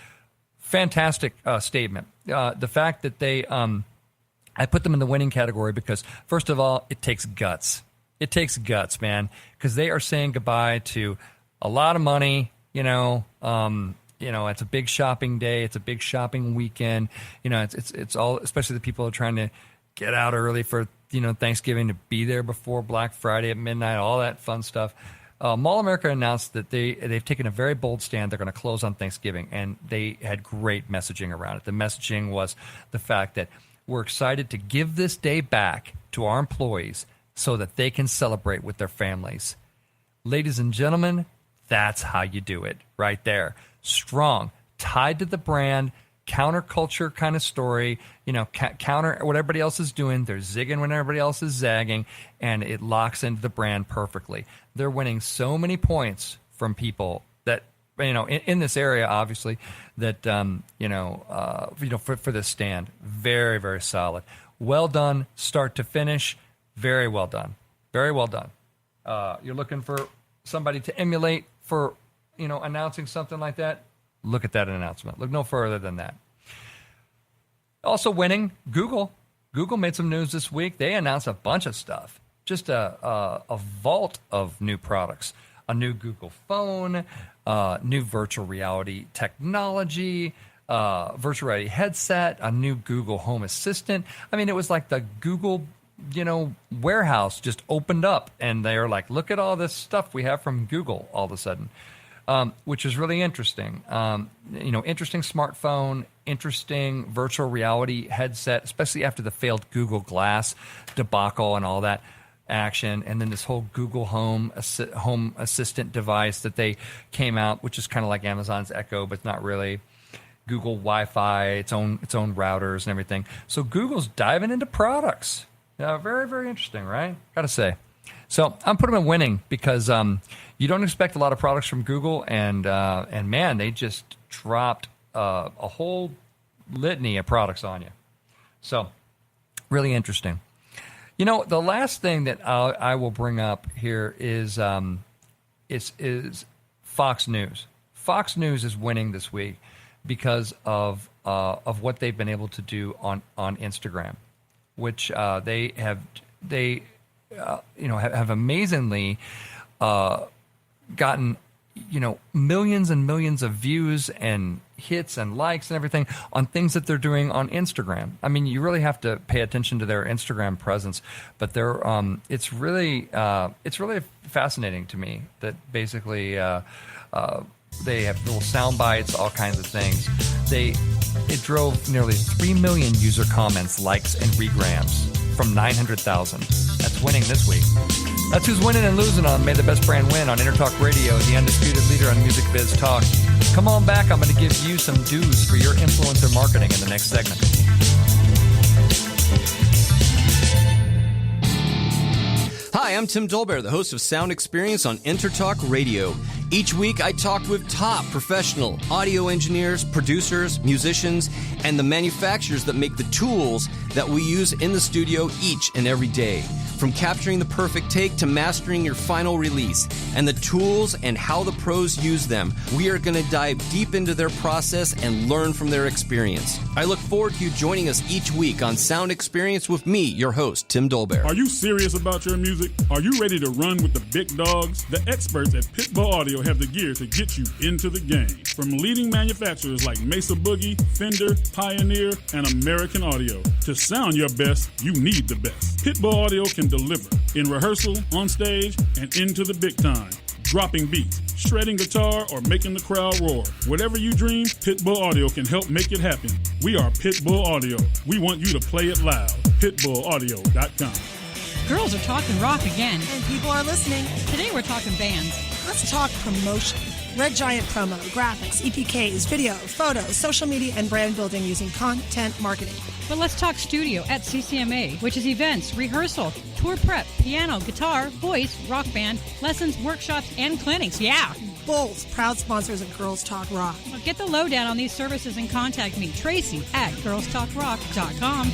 Fantastic statement. The fact that they, I put them in the winning category because, first of all, it takes guts. It takes guts, man, because they are saying goodbye to a lot of money, it's a big shopping day. It's a big shopping weekend. It's all, especially the people who are trying to get out early for, Thanksgiving, to be there before Black Friday at midnight, all that fun stuff. Mall America announced that they've taken a very bold stand. They're going to close on Thanksgiving, and they had great messaging around it. The messaging was the fact that we're excited to give this day back to our employees so that they can celebrate with their families. Ladies and gentlemen, that's how you do it right there. Strong, tied to the brand, counterculture kind of story, counter what everybody else is doing. They're zigging when everybody else is zagging, and it locks into the brand perfectly. They're winning so many points from people that, in this area, obviously, that, for this stand. Very, very solid. Well done, start to finish. Very well done. Very well done. You're looking for somebody to emulate for, announcing something like that. Look at that announcement. Look no further than that. Also winning, Google. Google made some news this week. They announced a bunch of stuff. Just a vault of new products. A new Google phone, new virtual reality technology, virtual reality headset, a new Google Home Assistant. I mean, it was like the Google warehouse just opened up, and they're like, look at all this stuff we have from Google all of a sudden, which is really interesting. Interesting smartphone, interesting virtual reality headset, especially after the failed Google Glass debacle and all that action, and then this whole Google Home Assistant device that they came out, which is kind of like Amazon's Echo, but not really. Google Wi-Fi, its own routers and everything. So Google's diving into products. Very, very interesting, right? Got to say. So I'm putting them in winning because you don't expect a lot of products from Google, and man, they just dropped a whole litany of products on you. So really interesting. The last thing that I will bring up here is Fox News. Fox News is winning this week because of what they've been able to do on Instagram, which they have amazingly gotten millions and millions of views and hits and likes and everything on things that they're doing on Instagram. I mean, you really have to pay attention to their Instagram presence, but they're it's really fascinating to me that basically they have little sound bites, all kinds of things. It drove nearly 3 million user comments, likes, and regrams from 900,000. That's winning this week. That's who's winning and losing on May the Best Brand Win on Intertalk Radio, the undisputed leader on Music Biz Talk. Come on back. I'm going to give you some dues for your influencer marketing in the next segment. Hi, I'm Tim Dolbear, the host of Sound Experience on Intertalk Radio. Each week, I talk with top professional audio engineers, producers, musicians, and the manufacturers that make the tools that we use in the studio each and every day. From capturing the perfect take to mastering your final release, and the tools and how the pros use them, we are going to dive deep into their process and learn from their experience. I look forward to you joining us each week on Sound Experience with me, your host, Tim Dolbear. Are you serious about your music? Are you ready to run with the big dogs? The experts at Pitbull Audio have the gear to get you into the game. From leading manufacturers like Mesa Boogie, Fender, Pioneer, and American Audio. To sound your best, you need the best. Pitbull Audio can deliver in rehearsal, on stage, and into the big time. Dropping beats, shredding guitar, or making the crowd roar. Whatever you dream, Pitbull Audio can help make it happen. We are Pitbull Audio. We want you to play it loud. PitbullAudio.com. Girls are talking rock again. And people are listening. Today we're talking bands. Let's talk promotion. Red Giant Promo, graphics, EPKs, video, photos, social media, and brand building using content marketing. But let's talk studio at CCMA, which is events, rehearsal, tour prep, piano, guitar, voice, rock band, lessons, workshops, and clinics. Yeah! Bulls, proud sponsors of Girls Talk Rock. Well, get the lowdown on these services and contact me, Tracy, at girlstalkrock.com.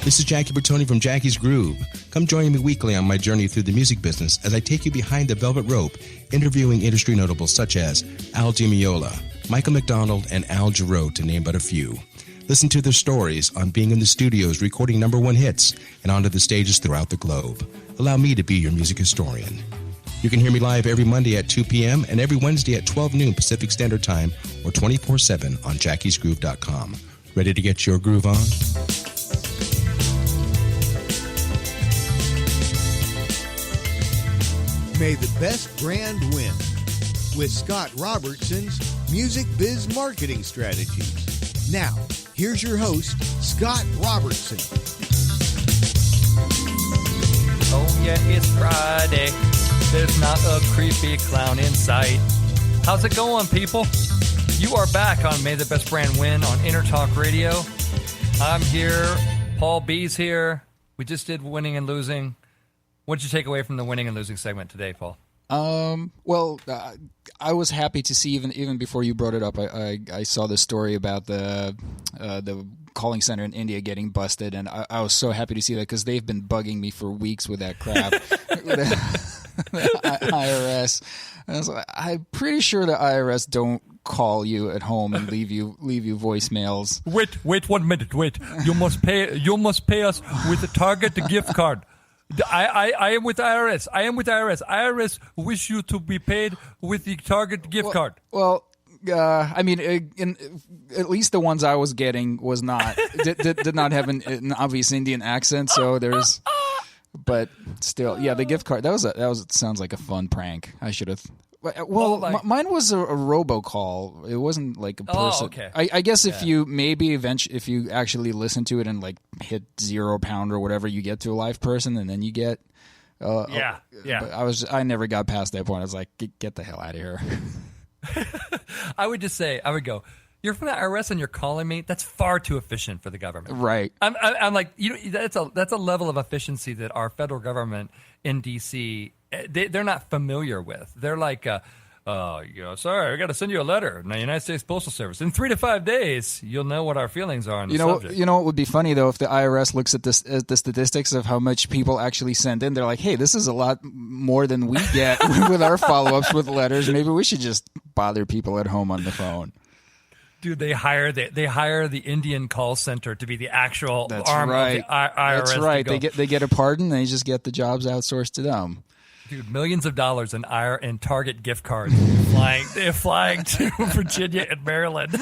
This is Jackie Bertoni from Jackie's Groove. Come join me weekly on my journey through the music business as I take you behind the velvet rope, interviewing industry notables such as Al Di Meola, Michael McDonald, and Al Jarreau, to name but a few. Listen to their stories on being in the studios recording #1 hits and onto the stages throughout the globe. Allow me to be your music historian. You can hear me live every Monday at 2 p.m. and every Wednesday at 12 noon Pacific Standard Time or 24/7 on jackiesgroove.com. Ready to get your groove on? May the best brand win with Scott Robertson's Music Biz Marketing Strategies. Now, here's your host, Scott Robertson. Oh yeah, it's Friday. There's not a creepy clown in sight. How's it going, people? You are back on May the Best Brand Win on Intertalk Radio. I'm here. Paul B's here. We just did winning and losing. What did you take away from the winning and losing segment today, Paul? Well, I was happy to see even before you brought it up. I saw the story about the calling center in India getting busted, and I was so happy to see that because they've been bugging me for weeks with that crap. The IRS. And I was like, I'm pretty sure the IRS don't call you at home and leave you voicemails. Wait 1 minute. Wait. You must pay us with a Target gift card. I am with IRS. IRS wish you to be paid with the Target gift card. Well, I mean, at least the ones I was getting was not did not have an obvious Indian accent. So there's, but still, yeah, the gift card that was sounds like a fun prank. I should have. Well, mine was a robocall. It wasn't like a person. Oh, okay. I guess if you if you actually listen to it and like hit £0 or whatever, you get to a live person, and then you get. Yeah. But I never got past that point. I was like, get the hell out of here. I would go, you're from the IRS and you're calling me? That's far too efficient for the government. Right. I'm like, that's a level of efficiency that our federal government in D.C., they're not familiar with. They're like, sorry, I got to send you a letter. Now, United States Postal Service. In 3 to 5 days, you'll know what our feelings are on the subject. You know what would be funny, though, if the IRS looks at the statistics of how much people actually send in. They're like, hey, this is a lot more than we get with our follow-ups with letters. Maybe we should just bother people at home on the phone. Dude, they hire the Indian call center to be the actual arm of the IRS. That's right. They get a pardon. They just get the jobs outsourced to them. Dude, millions of dollars in Target gift cards flying to Virginia and Maryland.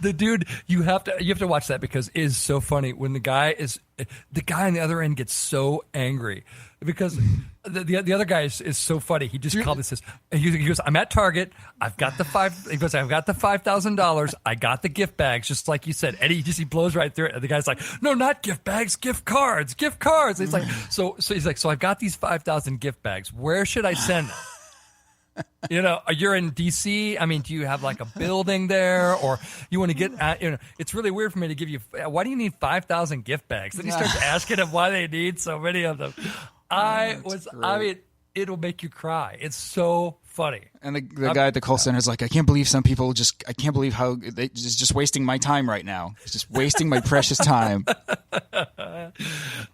The dude, you have to watch that because it is so funny when the guy on the other end gets so angry because the other guy is so funny. He just called and says, he goes, I'm at Target. I've got the $5,000. I got the gift bags, just like you said. And he blows right through it. And the guy's like, no, not gift bags, gift cards. And he's like, so he's like, so I've got these 5,000 gift bags. Where should I send them? You're in D.C. I mean, do you have like a building there, or you want to get? It's really weird for me to give you. Why do you need 5,000 gift bags? Then he starts asking them why they need so many of them. I mean, it'll make you cry. It's so funny. And the guy at the call center is like, I can't believe I can't believe how it's just wasting my time right now. It's just wasting my precious time.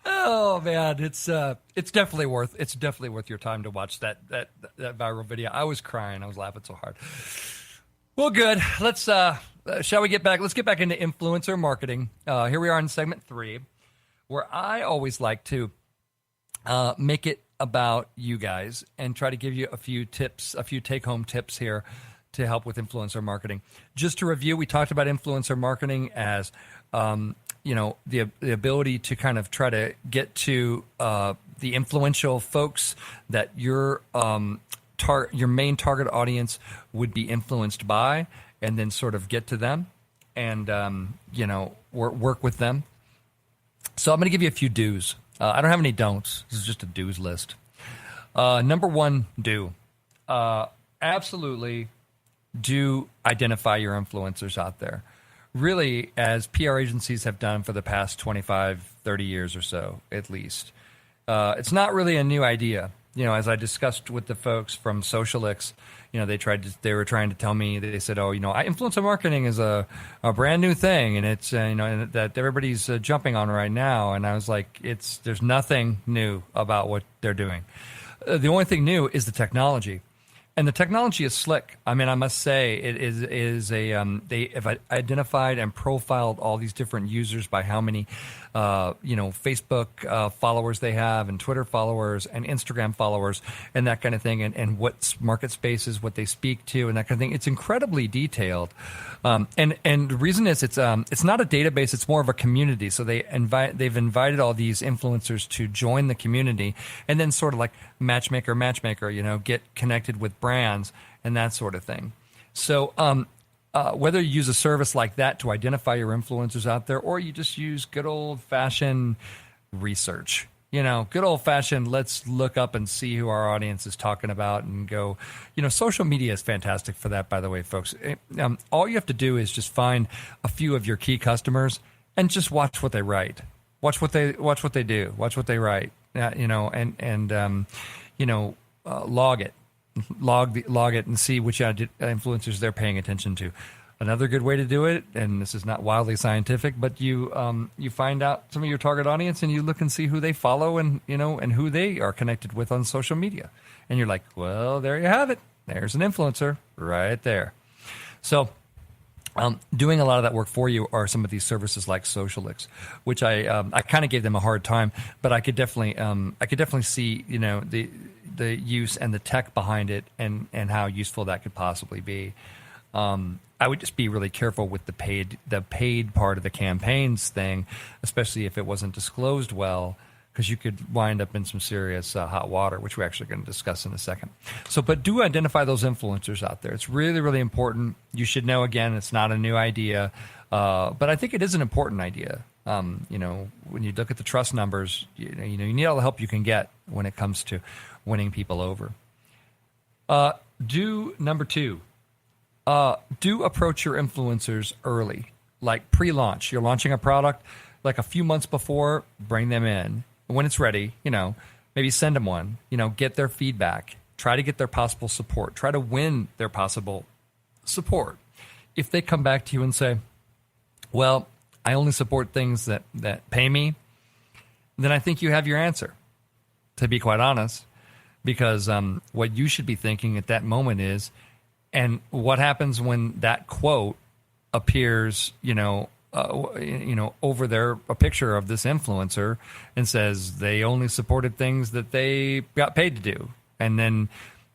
Oh man, it's definitely worth your time to watch that viral video. I was crying. I was laughing so hard. Well, good. Let's shall we get back? Let's get back into influencer marketing. Here we are in segment 3, where I always like to make it about you guys and try to give you a few tips, a few take-home tips here to help with influencer marketing. Just to review, we talked about influencer marketing as the ability to kind of try to get to the influential folks that your main target audience would be influenced by, and then sort of get to them and work with them. So I'm going to give you a few do's. I don't have any don'ts. This is just a do's list. Number 1, do. Absolutely do identify your influencers out there. Really, as PR agencies have done for the past 25, 30 years or so, at least. It's not really a new idea. as I discussed with the folks from Socialix, they were trying to tell me, they said, influencer marketing is a brand new thing, and it's and that everybody's jumping on right now. And I was like, there's nothing new about what they're doing. The only thing new is the technology. And the technology is slick. I mean, I must say, it is they have identified and profiled all these different users by how many, Facebook followers they have, and Twitter followers, and Instagram followers, and that kind of thing, and what market spaces, what they speak to, and that kind of thing. It's incredibly detailed, and the reason is it's not a database; it's more of a community. So they've invited all these influencers to join the community, and then sort of like matchmaker, get connected with brands and that sort of thing. So whether you use a service like that to identify your influencers out there, or you just use good old-fashioned research, good old-fashioned, let's look up and see who our audience is talking about and go, social media is fantastic for that, by the way, folks. All you have to do is just find a few of your key customers and just watch what they write. Watch what they do. Watch what they write. Log it. Log it and see which influencers they're paying attention to. Another good way to do it, and this is not wildly scientific, but you find out some of your target audience and you look and see who they follow and who they are connected with on social media. And you're like, well, there you have it. There's an influencer right there. So doing a lot of that work for you are some of these services like Socialix, which I kind of gave them a hard time, but I could definitely see the use and the tech behind it and how useful that could possibly be. I would just be really careful with the paid part of the campaigns thing, especially if it wasn't disclosed well, because you could wind up in some serious hot water, which we're actually going to discuss in a second. So, but do identify those influencers out there. It's really, really important. You should know, again, it's not a new idea, but I think it is an important idea. When you look at the trust numbers, you need all the help you can get when it comes to winning people over. Number 2, do approach your influencers early, like pre-launch. You're launching a product, like a few months before, bring them in. When it's ready, maybe send them one, get their feedback, try to get their possible support, try to win their possible support. If they come back to you and say, well, I only support things that pay me, then I think you have your answer, to be quite honest, because what you should be thinking at that moment is, and what happens when that quote appears, over a picture of this influencer and says they only supported things that they got paid to do. And then,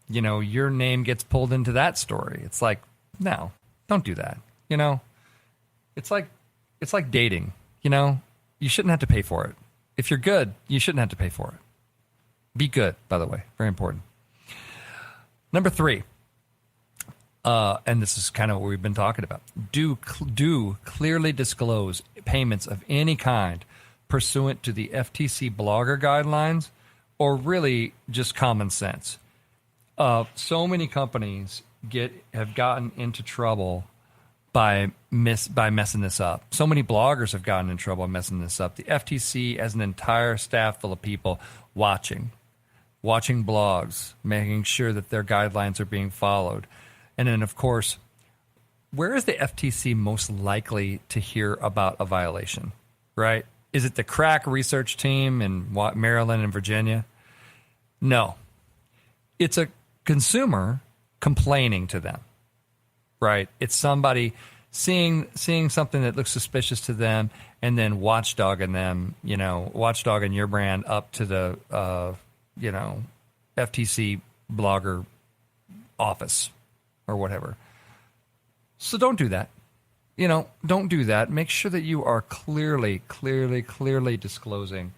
your name gets pulled into that story. It's like, no, don't do that. It's like dating, you shouldn't have to pay for it. If you're good, you shouldn't have to pay for it. Be good, by the way, very important. Number 3. And this is kind of what we've been talking about. Do clearly disclose payments of any kind pursuant to the FTC blogger guidelines, or really just common sense. So many companies have gotten into trouble by messing this up. So many bloggers have gotten in trouble messing this up. The FTC has an entire staff full of people watching blogs, making sure that their guidelines are being followed. And then, of course, where is the FTC most likely to hear about a violation, right? Is it the crack research team in Maryland and Virginia? No. It's a consumer complaining to them, right? It's somebody seeing something that looks suspicious to them and then watchdogging them, watchdogging your brand up to the, FTC blogger office or whatever. So don't do that. Don't do that. Make sure that you are clearly disclosing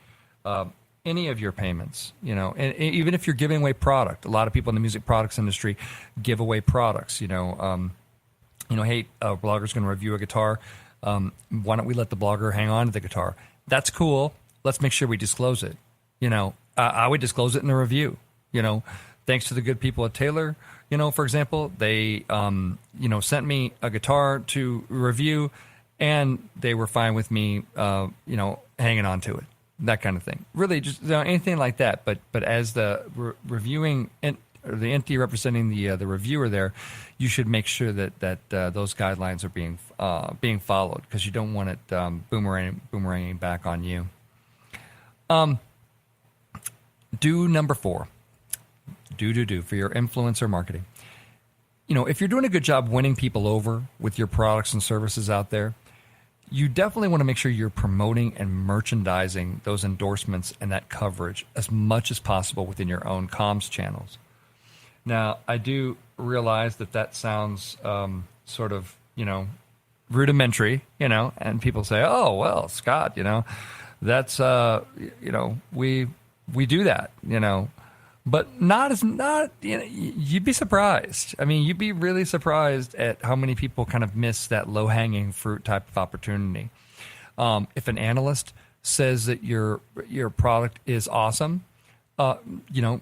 any of your payments, and even if you're giving away product. A lot of people in the music products industry give away products, hey, a blogger's going to review a guitar. Why don't we let the blogger hang on to the guitar? That's cool. Let's make sure we disclose it. I would disclose it in the review, thanks to the good people at Taylor. For example, they, sent me a guitar to review, and they were fine with me, hanging on to it. that kind of thing. Really, just anything like that. But as the reviewing or the entity representing the reviewer there, you should make sure that those guidelines are being followed, because you don't want it boomeranging back on you. Do number 4. Do for your influencer marketing. If you're doing a good job winning people over with your products and services out there, you definitely want to make sure you're promoting and merchandising those endorsements and that coverage as much as possible within your own comms channels. Now, I do realize that sounds sort of, rudimentary, and people say, oh, well, Scott, that's, we do that, but you'd be surprised. I mean, you'd be really surprised at how many people kind of miss that low-hanging fruit type of opportunity. If an analyst says that your product is awesome,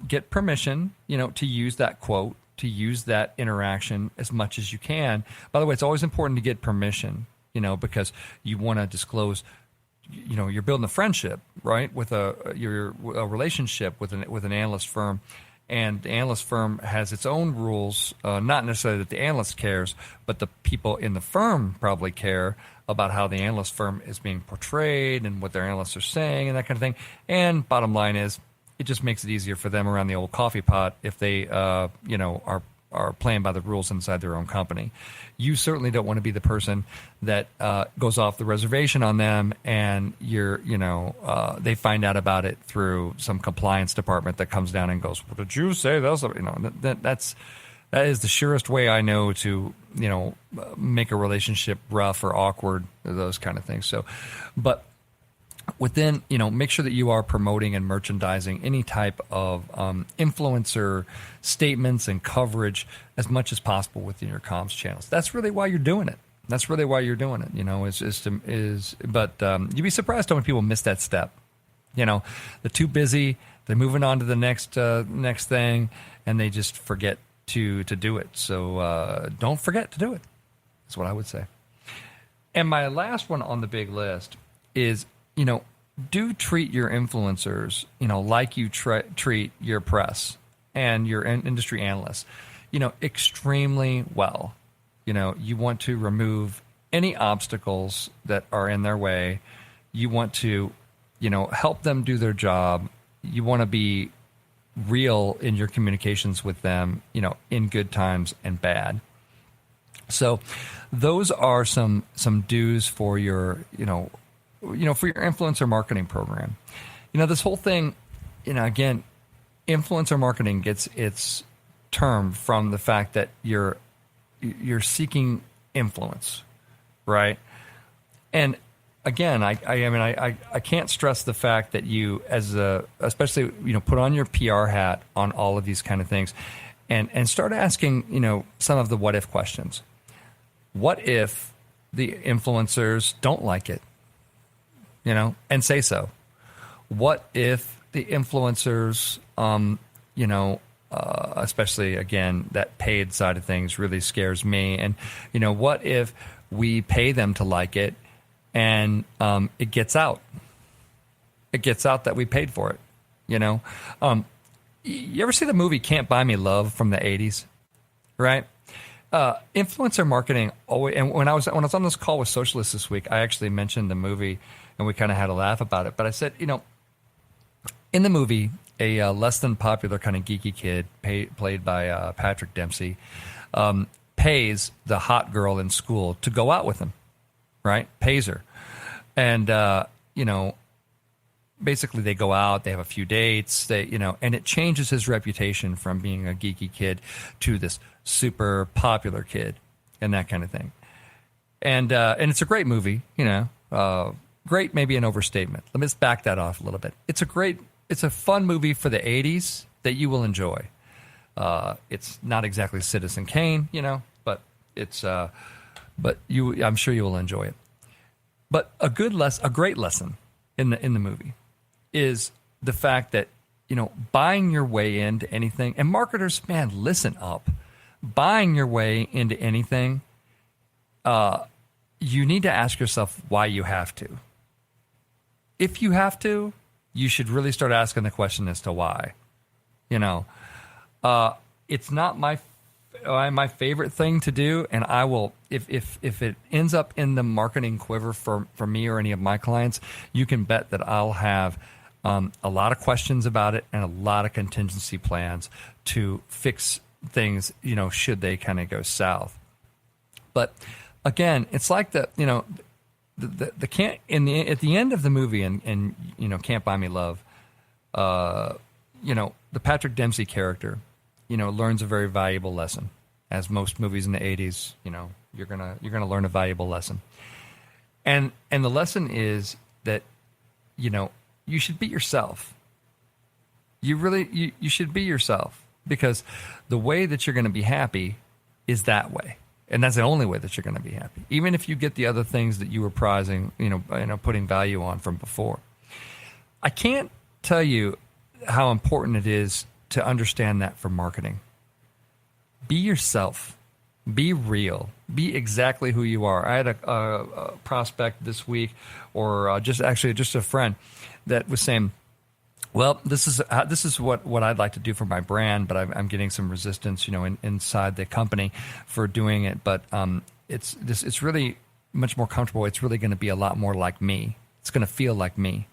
get permission, to use that quote, to use that interaction as much as you can. By the way, it's always important to get permission, because you want to disclose, you're building a friendship, right, with a relationship with an analyst firm, and the analyst firm has its own rules. Not necessarily that the analyst cares, but the people in the firm probably care about how the analyst firm is being portrayed and what their analysts are saying and that kind of thing. And bottom line is, it just makes it easier for them around the old coffee pot if they, are playing by the rules inside their own company. You certainly don't want to be the person that goes off the reservation on them, and they find out about it through some compliance department that comes down and goes, "What did you say?" That is the surest way I know to make a relationship rough or awkward, those kind of things. So, but within, make sure that you are promoting and merchandising any type of influencer statements and coverage as much as possible within your comms channels. That's really why you're doing it. But you'd be surprised how many people miss that step. They're too busy. They're moving on to the next thing, and they just forget to do it. So don't forget to do it. That's what I would say. And my last one on the big list is, do treat your influencers, like you treat your press and your industry analysts, extremely well. You want to remove any obstacles that are in their way. You want to, help them do their job. You want to be real in your communications with them, in good times and bad. So those are some do's for your, for your influencer marketing program. This whole thing, again, influencer marketing gets its term from the fact that you're seeking influence, right? And again, I can't stress the fact that you, especially, put on your PR hat on all of these kind of things, and start asking, some of the what if questions. What if the influencers don't like it? And say so. What if the influencers, especially, again, that paid side of things really scares me. And, what if we pay them to like it and it gets out? It gets out that we paid for it, You ever see the movie Can't Buy Me Love from the 80s, right? Influencer marketing always, and when I was on this call with Socialists this week, I actually mentioned the movie, and we kind of had a laugh about it. But I said, in the movie, a less than popular kind of geeky kid played by Patrick Dempsey pays the hot girl in school to go out with him, right? Pays her, and basically they go out, they have a few dates, and it changes his reputation from being a geeky kid to this super popular kid and that kind of thing. And it's a great movie, great, maybe an overstatement. Let me just back that off a little bit. It's a fun movie for the 80s that you will enjoy. It's not exactly Citizen Kane, but it's, I'm sure you will enjoy it. But a great lesson in the movie is the fact that, buying your way into anything, and marketers, man, listen up. Buying your way into anything, you need to ask yourself why you have to. If you have to, you should really start asking the question as to why. It's not my favorite thing to do, and I will, if it ends up in the marketing quiver for me or any of my clients, you can bet that I'll have a lot of questions about it and a lot of contingency plans to fix things, should they kind of go south. But again, it's like at the end of the movie and Can't Buy Me Love, the Patrick Dempsey character, learns a very valuable lesson. As most movies in the 80s, you're gonna learn a valuable lesson. And the lesson is that, you should be yourself. You should be yourself, because the way that you're going to be happy is that way. And that's the only way that you're going to be happy. Even if you get the other things that you were prizing, putting value on from before. I can't tell you how important it is to understand that for marketing. Be yourself. Be real. Be exactly who you are. I had a prospect this week, or just a friend, that was saying, well, this is what I'd like to do for my brand, but I'm getting some resistance, inside the company for doing it. But it's really much more comfortable. It's really going to be a lot more like me. It's going to feel like me.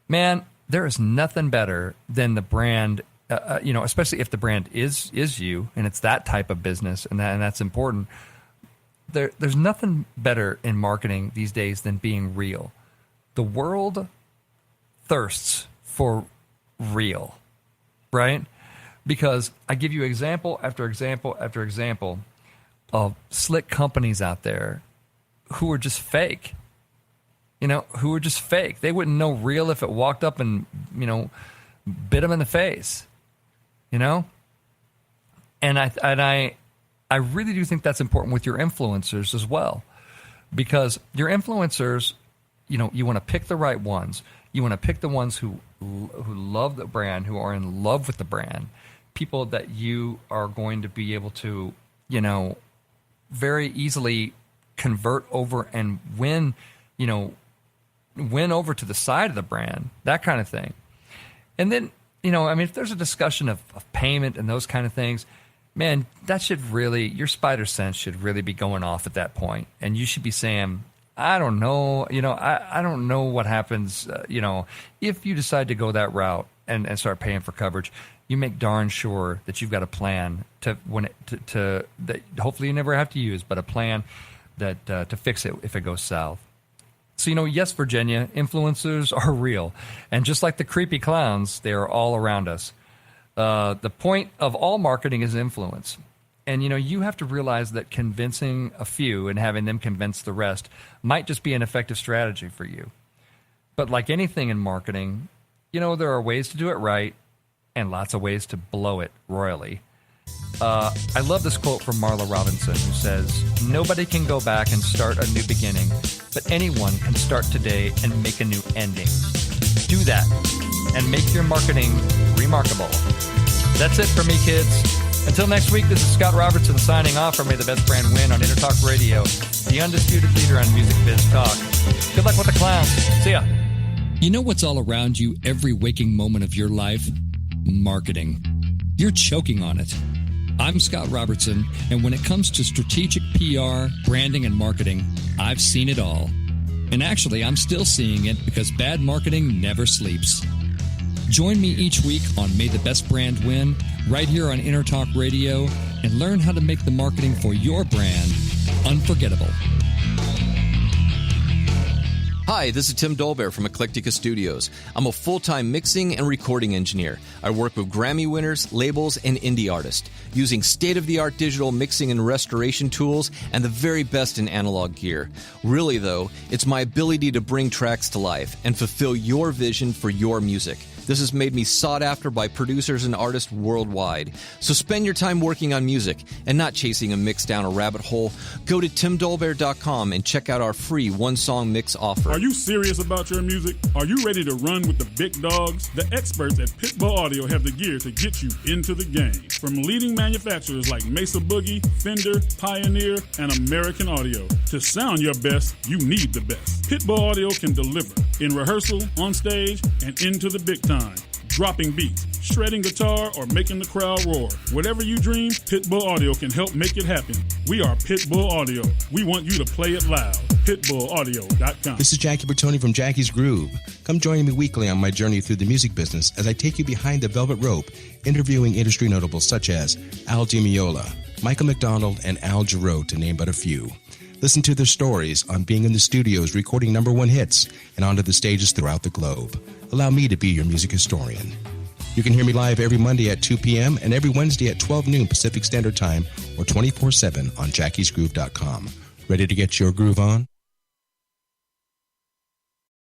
Man, there is nothing better than the brand. Especially if the brand is you, and it's that type of business, and that's important. There's nothing better in marketing these days than being real. The world thirsts for real, right? Because I give you example after example after example of slick companies out there who are just fake. Who are just fake. They wouldn't know real if it walked up and bit them in the face. And I really do think that's important with your influencers as well, because your influencers, you want to pick the right ones. You want to pick the ones who love the brand, who are in love with the brand, people that you are going to be able to, very easily convert over and win over to the side of the brand, that kind of thing. And then, if there's a discussion of payment and those kind of things, man, that should really, your spider sense should really be going off at that point. And you should be saying, I don't know, I don't know what happens, if you decide to go that route and start paying for coverage. You make darn sure that you've got a plan that hopefully you never have to use, but a plan that to fix it if it goes south. So, yes, Virginia, influencers are real. And just like the creepy clowns, they are all around us. The point of all marketing is influence. And, you have to realize that convincing a few and having them convince the rest might just be an effective strategy for you. But like anything in marketing, there are ways to do it right and lots of ways to blow it royally. I love this quote from Marla Robinson, who says, "Nobody can go back and start a new beginning, but anyone can start today and make a new ending." Do that and make your marketing remarkable. That's it for me, kids. Until next week, this is Scott Robertson signing off for May the Best Brand Win on Intertalk Radio, the undisputed leader on Music Biz Talk. Good luck with the clowns. See ya. You know what's all around you every waking moment of your life? Marketing. You're choking on it. I'm Scott Robertson, and when it comes to strategic PR, branding, and marketing, I've seen it all. And actually, I'm still seeing it because bad marketing never sleeps. Join me each week on May the Best Brand Win, right here on Intertalk Radio, and learn how to make the marketing for your brand unforgettable. Hi, this is Tim Dolbear from Eclectica Studios. I'm a full-time mixing and recording engineer. I work with Grammy winners, labels, and indie artists, using state-of-the-art digital mixing and restoration tools and the very best in analog gear. Really, though, it's my ability to bring tracks to life and fulfill your vision for your music. This has made me sought after by producers and artists worldwide. So spend your time working on music and not chasing a mix down a rabbit hole. Go to timdolbear.com and check out our free one-song mix offer. Are you serious about your music? Are you ready to run with the big dogs? The experts at Pitbull Audio have the gear to get you into the game. From leading manufacturers like Mesa Boogie, Fender, Pioneer, and American Audio. To sound your best, you need the best. Pitbull Audio can deliver in rehearsal, on stage, and into the big time. Dropping beats, shredding guitar, or making the crowd roar. Whatever you dream, Pitbull Audio can help make it happen. We are Pitbull Audio. We want you to play it loud. PitbullAudio.com. This is Jackie Bertoni from Jackie's Groove. Come join me weekly on my journey through the music business as I take you behind the velvet rope, interviewing industry notables such as Al Di Meola, Michael McDonald, and Al Jarreau, to name but a few. Listen to their stories on being in the studios recording #1 hits and onto the stages throughout the globe. Allow me to be your music historian. You can hear me live every Monday at 2 p.m. and every Wednesday at 12 noon Pacific Standard Time or 24/7 on jackiesgroove.com. Ready to get your groove on?